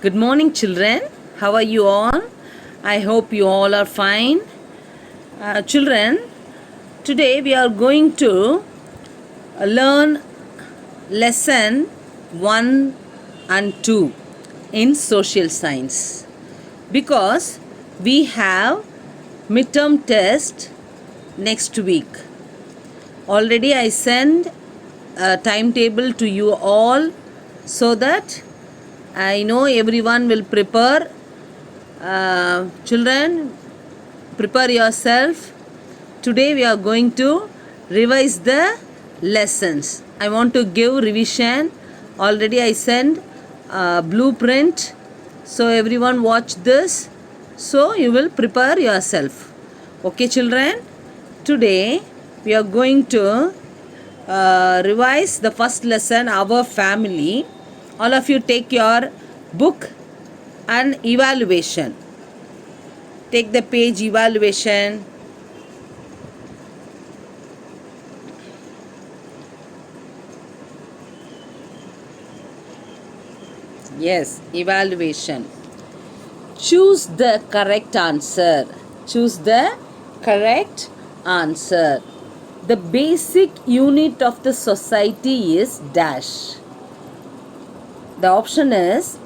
Good morning, children. How are you all? I hope you all are fine. Children, today we are going to learn lesson 1 and 2 in social science because we have midterm test next week. Already I send a timetable to you all so that I know everyone will prepare. Children, prepare yourself. Today we are going to revise the lessons. I want to give revision. Already I send blueprint. So everyone watch this. So you will prepare yourself. Okay, children. Today we are going to revise the first lesson, our family. All of you take your book and evaluation. Take the page evaluation. Yes, evaluation. Choose the correct answer. Choose the correct answer. The basic unit of the society is dash. The option is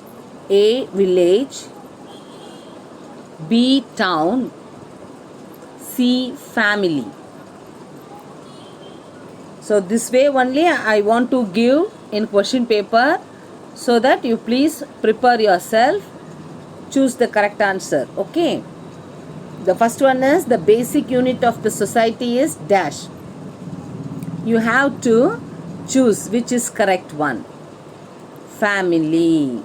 A. Village, B. Town, C. Family. So this way only I want to give in question paper so that you please prepare yourself. Choose the correct answer. Okay. The first one is the basic unit of the society is dash. You have to choose which is correct one. Family.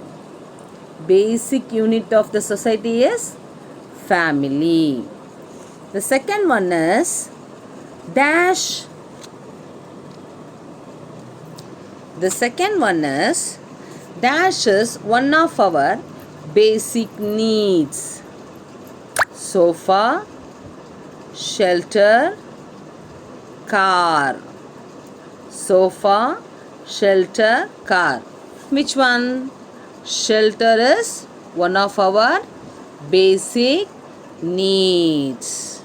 Basic unit of the society is family. The second one is dash. The second one is dash is one of our basic needs. Sofa, shelter, car. Sofa, shelter, car. Which one? Shelter is one of our basic needs.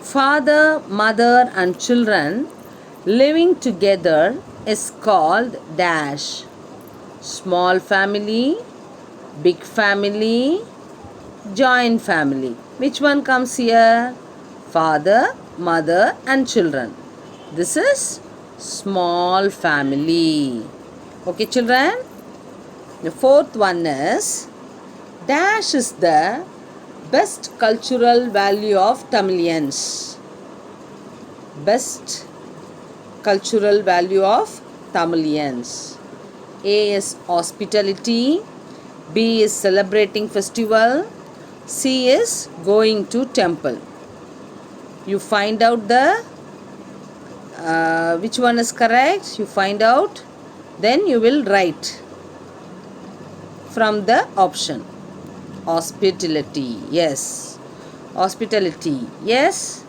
Father, mother and children living together is called dash. Small family, big family, joint family. Which one comes here? Father, mother and children. This is small family. Okay, children? The fourth one is dash is the best cultural value of Tamilians. Best cultural value of Tamilians. A is hospitality, B is celebrating festival, C is going to temple. You find out the which one is correct. You find out, then you will write from the option. Hospitality, yes. Hospitality, yes.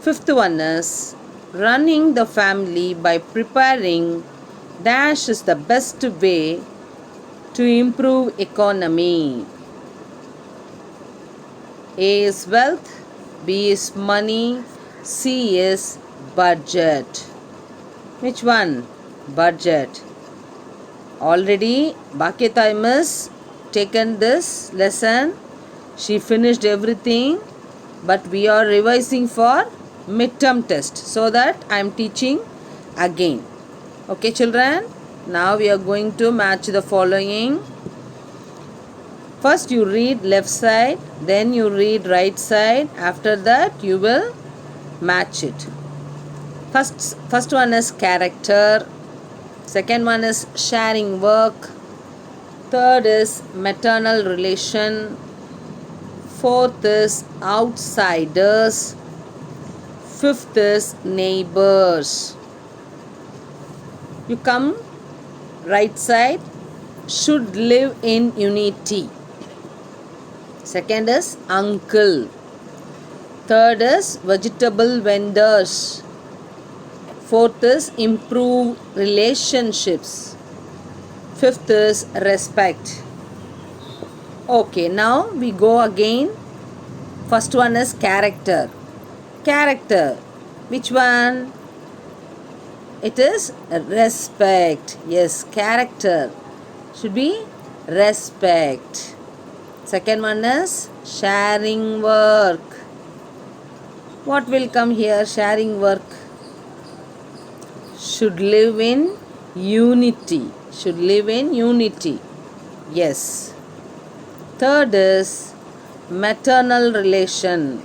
Fifth one is running the family by preparing dash is the best way to improve economy. A is wealth, B is money, C is budget. Which one? Budget. Already Bhakyata Miss taken this lesson. She finished everything, but we are revising for midterm test, so that I am teaching again. Okay, children? Now we are going to match the following. First you read left side, then you read right side. After that you will match it. First one is character. Second one is sharing work. Third is maternal relation. Fourth is outsiders. Fifth is neighbors. You come right side, should live in unity. Second is uncle. Third is vegetable vendors. Fourth is improve relationships. Fifth is respect. Okay, now we go again. First one is character. Character. Which one? It is respect. Yes, character should be respect. Second one is sharing work. What will come here? Sharing work. Should live in unity. Should live in unity. Yes. Third is maternal relation.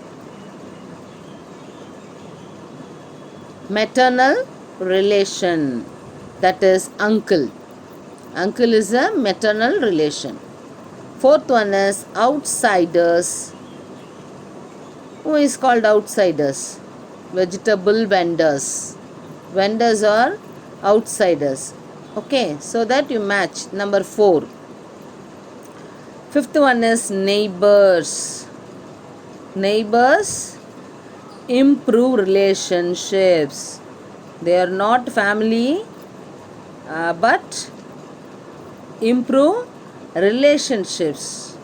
Maternal relation. That is uncle. Uncle is a maternal relation. Fourth one is outsiders. Who is called outsiders? Vegetable vendors. Vendors are outsiders. Okay, so that you match. Number 4. Fifth one is neighbors. Neighbors improve relationships. They are not family, but improve relationships.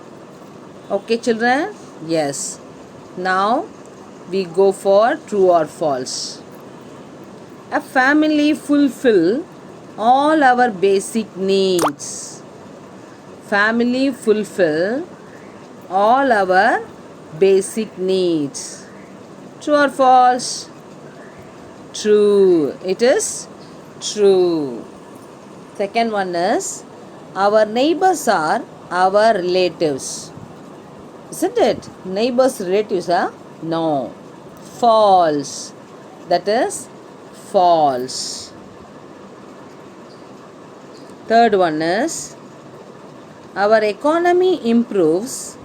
Okay, children? Yes. Now we go for true or false. A family fulfill all our basic needs. Family fulfill all our basic needs. True or false? True. It is true. Second one is our neighbors are our relatives. Isn't it? Neighbors' relatives are? No. False. That is false. Third one is our economy improves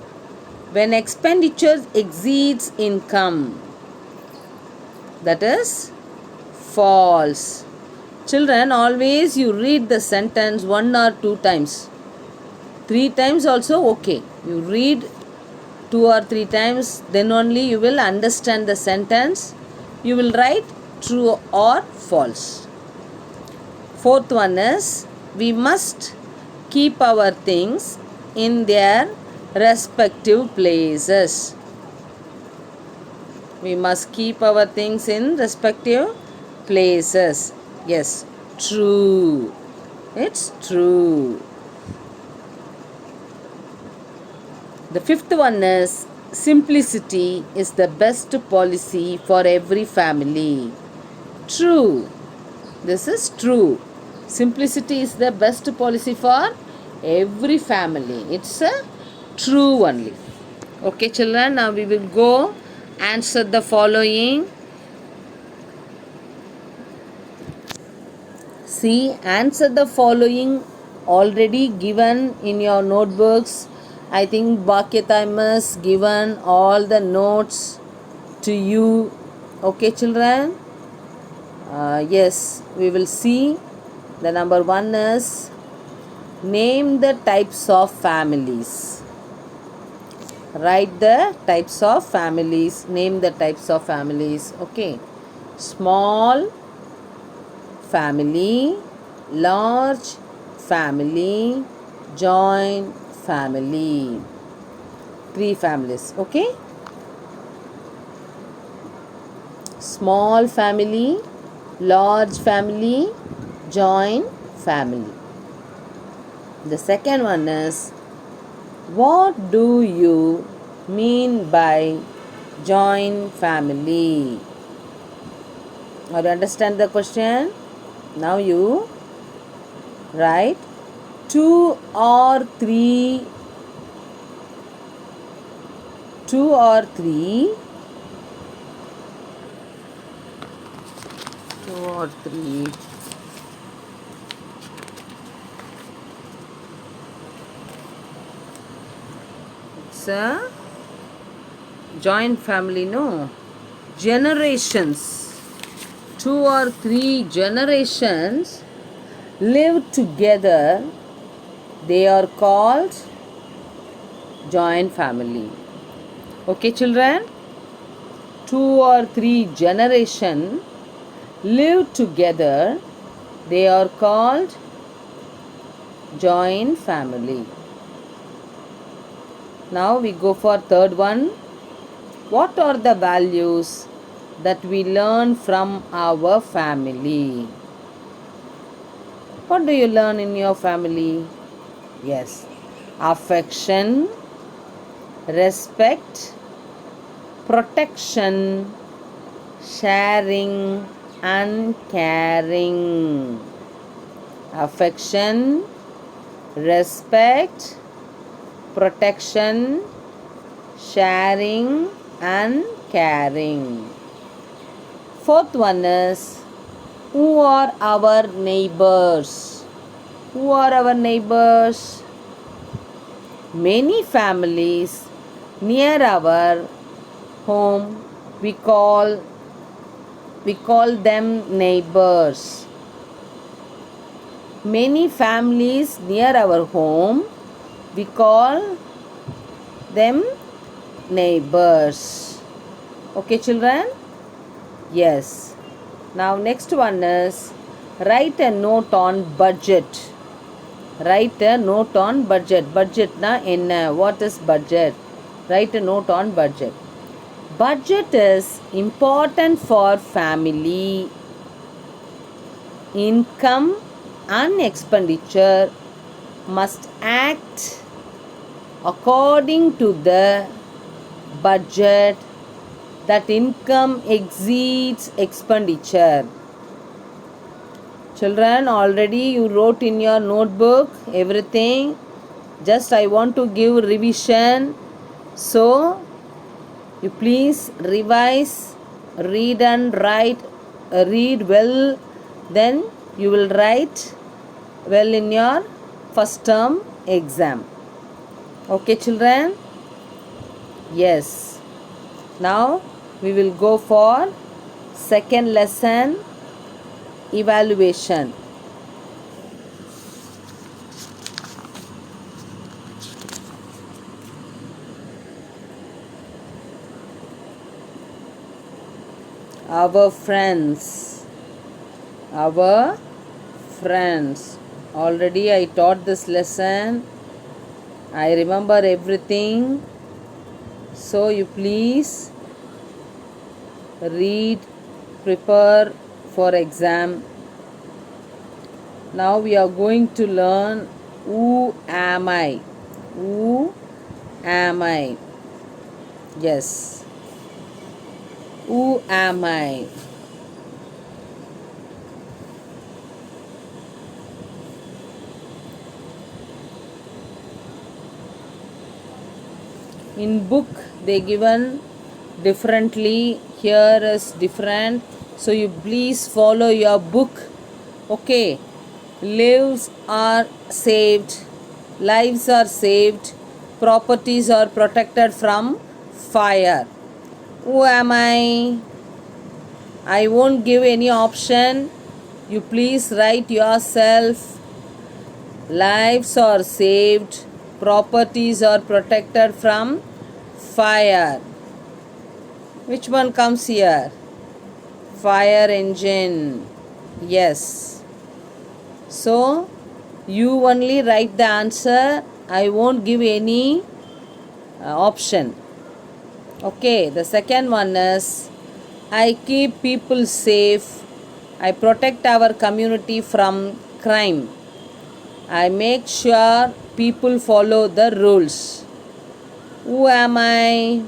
when expenditure exceeds income. That is false. Children, always you read the sentence 1 or 2 times. 3 times also okay. You read 2 or 3 times, then only you will understand the sentence. You will write true or false. Fourth one is we must keep our things in their respective places. We must keep our things in respective places. Yes, true. It's true. The fifth one is simplicity is the best policy for every family. True. This is true. Simplicity is the best policy for every family. It's a true only. Okay, children, now we will go answer the following. See, answer the following already given in your notebooks. I think Bhakyatime has given all the notes to you. Okay, children? Yes, we will see. The number 1 is name the types of families. Write the types of families. Name the types of families. Okay. Small family, large family, joint family. 3 families. Okay. Small family, large family, joint family. The second one is what do you mean by joint family? Now you understand the question? Now you write 2 or 3 2 or 3 2 or 3 it's a joint family, no? Generations. 2 or 3 generations live together. They are called joint family. Okay, children? 2 or 3 generation live together. They are called Joint family. Now we go for third one. What are the values that we learn from our family? What do you learn in your family? Yes. Affection, respect, protection, sharing and caring. Affection, respect, protection, sharing and caring. Fourth one is, who are our neighbors? Who are our neighbors? Many families near our home we call them neighbors. Many families near our home we call them neighbors. Okay, children? Yes. Now next one is, write a note on budget. Write a note on budget. Budget na enna? What is budget? Write a note on budget. Budget is important for family. Income and expenditure must act according to the budget. That income exceeds expenditure. Children, already you wrote in your notebook everything. Just I want to give revision. So, you please revise, read and write, read well, then you will write well in your first term exam. Okay, children? Yes. Now we will go for second lesson, evaluation. Our friends. Already I taught this lesson. I remember everything. So you please read, prepare for exam. Now we are going to learn, who am I? Who am I? Yes. Who am I? In book they given differently, here is different, so you please follow your book. Okay. Lives are saved, properties are protected from fire. Who am I? I won't give any option, you please write yourself. Lives are saved, properties are protected from fire. Which one comes here? Fire engine. Yes. So, you only write the answer. I won't give any option. Okay, the second one is, I keep people safe. I protect our community from crime. I make sure people follow the rules. Who am I?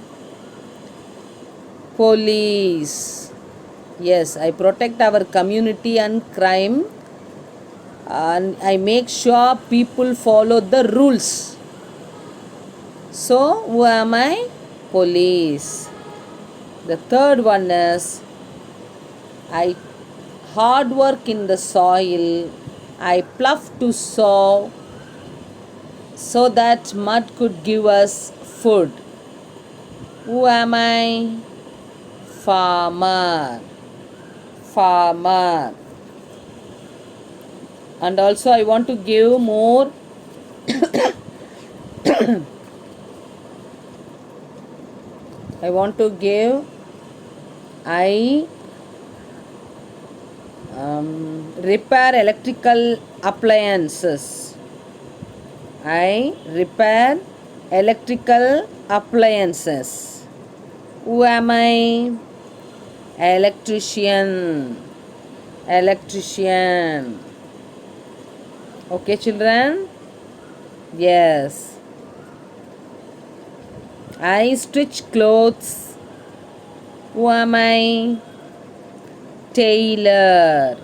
Police. Yes, I protect our community and crime, and I make sure people follow the rules. So, who am I? Police. The third one is, I hard work in the soil. I plough to sow so that mud could give us food. Who am I? Farmer. And also I want to give more I want to give, I repair electrical appliances. I repair electrical appliances. Who am I? Electrician. Electrician. Okay, children? Yes. I stitch clothes. Who am I? Tailor.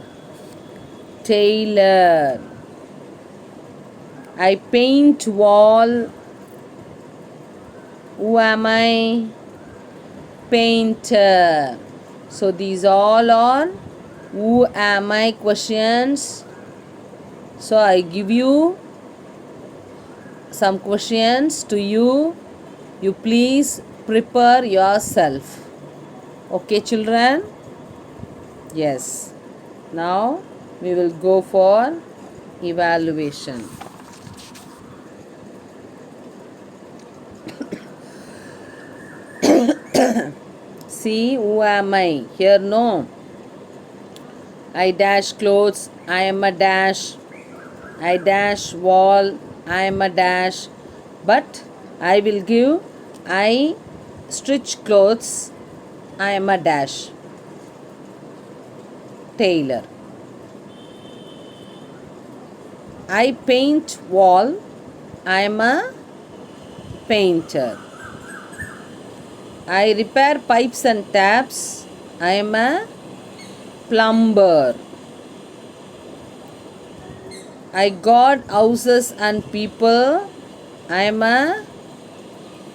Tailor. I paint wall. Who am I? Painter. So these all are who am I questions. So I give you some questions to you. You please prepare yourself. Okay, children? Yes. Now we will go for evaluation. See, who am I? Here, no. I dash clothes. I am a dash. I dash wall. I am a dash. But I will give I stitch clothes. I am a dash. Tailor. I paint wall. I am a painter. I repair pipes and taps. I am a plumber. I guard houses and people. I am a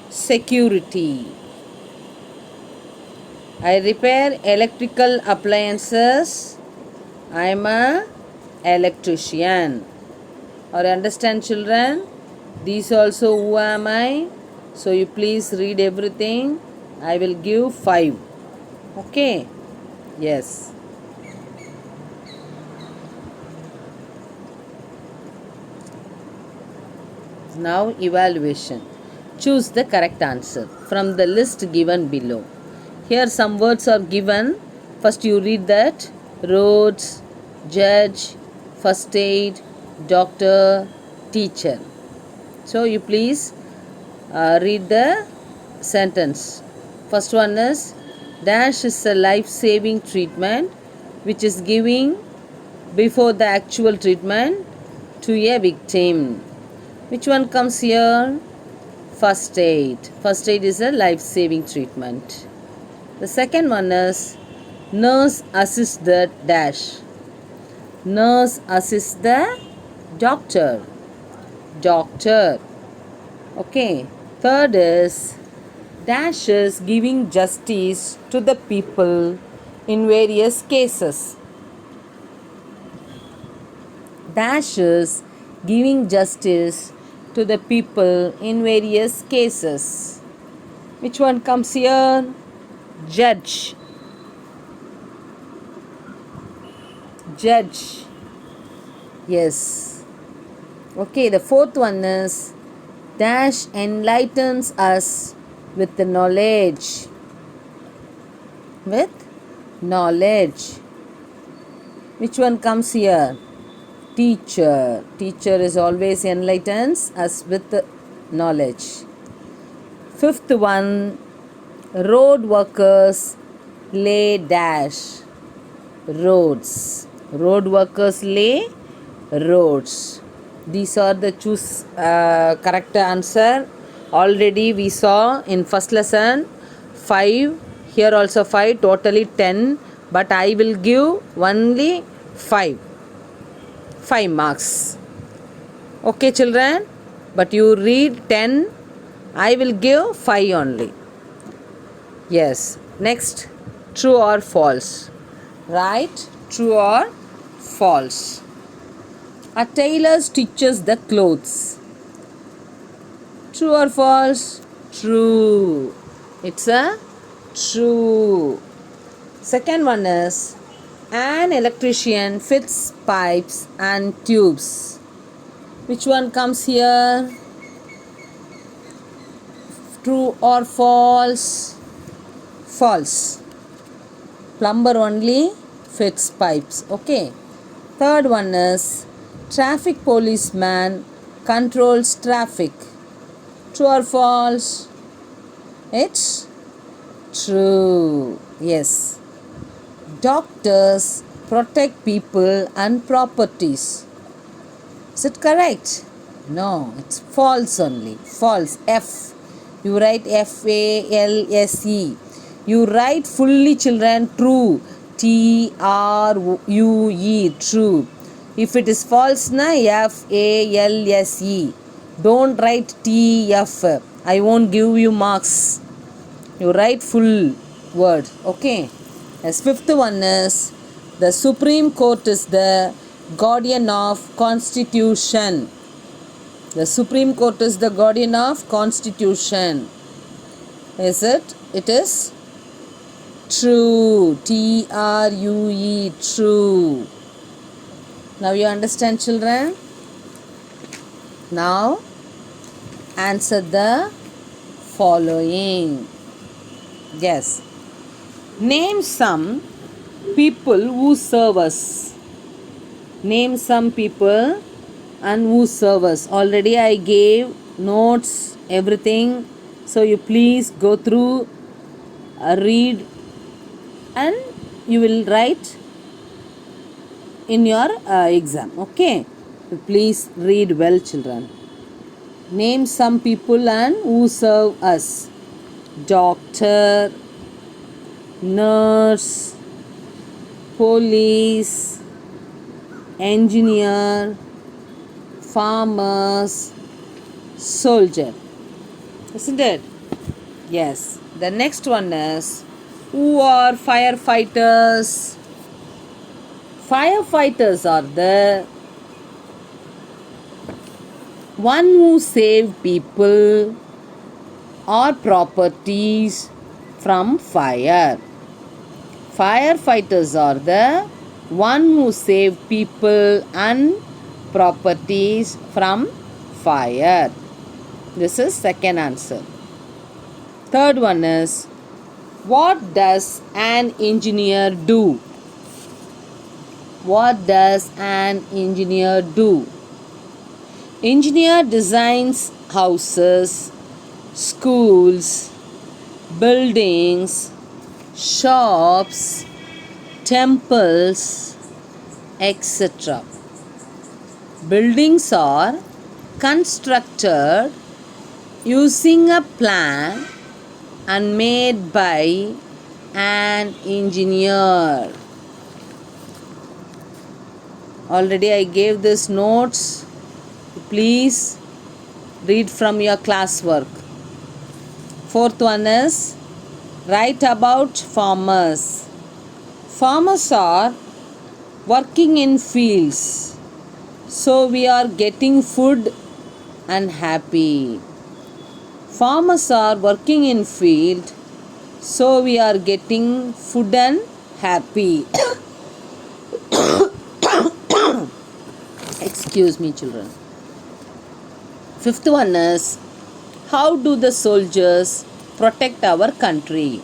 security. I repair electrical appliances. I am a electrician. Or understand, children? These also who am I? So you please read everything. I will give 5. Okay? Yes. Now evaluation. Choose the correct answer from the list given below. Here some words are given. First you read that. Roads, judge, first aid, doctor, teacher. So you please read the sentence. First one is dash is a life-saving treatment which is giving before the actual treatment to a victim. Which one comes here? First aid. First aid is a life-saving treatment. The second one is nurse assists the dash. Nurse assists the doctor. Doctor. Okay. Third is dash is giving justice to the people in various cases. Dash is giving justice to the people in various cases. Which one comes here? Judge. Judge. Yes. Okay, the fourth one is dash enlightens us with the knowledge. With knowledge. Which one comes here? Teacher. Teacher is always enlightens us with the knowledge. Fifth one, road workers lay dash. Roads. Road workers lay roads. These are the choose correct answer. Already we saw in first lesson 5. Here also 5. Totally 10. But I will give only 5. 5 marks. Okay, children? But you read 10. I will give 5 only. Yes. Next, true or false? Right? True or false? A tailor stitches the clothes. True or false? True. It's a true. Second one is an electrician fits pipes and tubes. Which one comes here? True or false? False. Plumber only fits pipes. Okay. Third one is traffic policeman controls traffic. True or false? It's true. Yes. Doctors protect people and properties. Is it correct? No, it's false only. False. F. You write FALSE. You write fully, children. True. TRUE. True. If it is false, na FALSE. Don't write TF. I won't give you marks. You write full word. Okay. As fifth one is, the Supreme Court is the guardian of Constitution. The Supreme Court is the guardian of Constitution. Is it? It is true. TRUE. True. Now you understand, children? Now answer the following. Yes. Name some people who serve us. Name some people and who serve us. Already I gave notes, everything. So you please go through, read, and you will write in your exam. Okay. Please read well, children. Name some people and who serve us. Doctor, nurse, police, engineer, farmers, soldier. Isn't it? Yes. The next one is, who are firefighters? Firefighters are the one who save people or properties from fire. Firefighters are the one who save people and properties from fire. This is second answer. Third one is, what does an engineer do? What does an engineer do? Engineer designs houses, schools, buildings, shops, temples, etc. Buildings are constructed using a plan and made by an engineer. Already I gave this notes. Please read from your classwork. Fourth one is, write about farmers. Farmers are working in fields, so we are getting food and happy. Farmers are working in field, so we are getting food and happy. Excuse me, children. Fifth one is, how do the soldiers protect our country?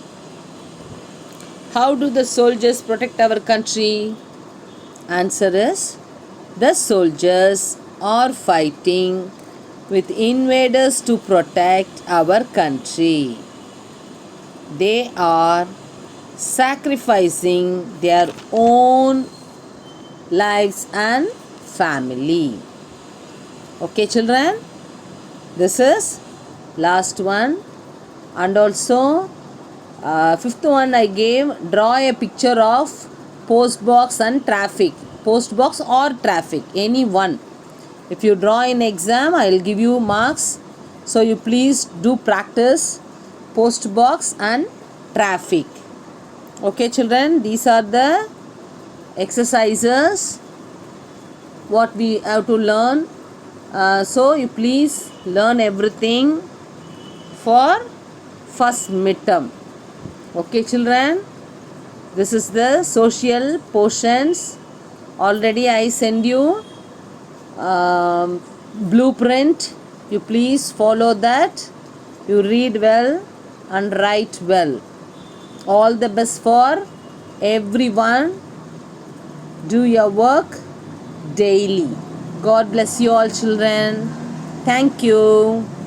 How do the soldiers protect our country? Answer is, the soldiers are fighting with invaders to protect our country. They are sacrificing their own lives and family. Okay, children? This is last one. And also fifth one I gave, draw a picture of post box and traffic. Post box or traffic, any one. If you draw in exam, I will give you marks. So you please do practice post box and traffic. Okay, children, these are the exercises what we have to learn. So you please learn everything for first midterm. Okay, children, this is the social portions. Already I send you blueprint. You please follow that. You read well and write well. All the best for everyone. Do your work daily. God bless you all, children. Thank you.